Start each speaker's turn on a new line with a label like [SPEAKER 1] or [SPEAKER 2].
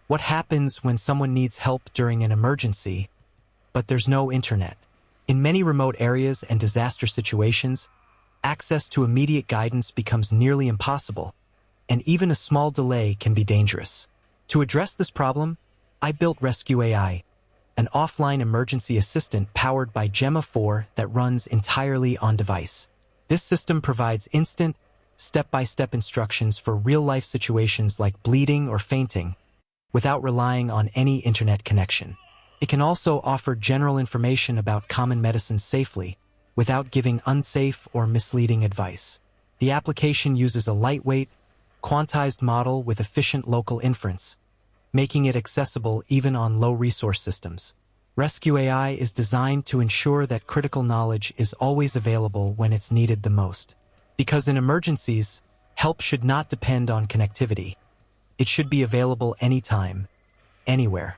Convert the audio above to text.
[SPEAKER 1] What happens when someone needs help during an emergency, but there's no internet? In many remote areas and disaster situations, access to immediate guidance becomes nearly impossible, and even a small delay can be dangerous. To address this problem, I built RescueAI, an offline emergency assistant powered by Gemma 4 that runs entirely on device. This system provides instant, step-by-step instructions for real-life situations like bleeding or fainting, without relying on any internet connection. It can also offer general information about common medicines safely, without giving unsafe or misleading advice. The application uses a lightweight, quantized model with efficient local inference, making it accessible even on low-resource systems. RescueAI is designed to ensure that critical knowledge is always available when it's needed the most. Because in emergencies, help should not depend on connectivity. It should be available anytime, anywhere.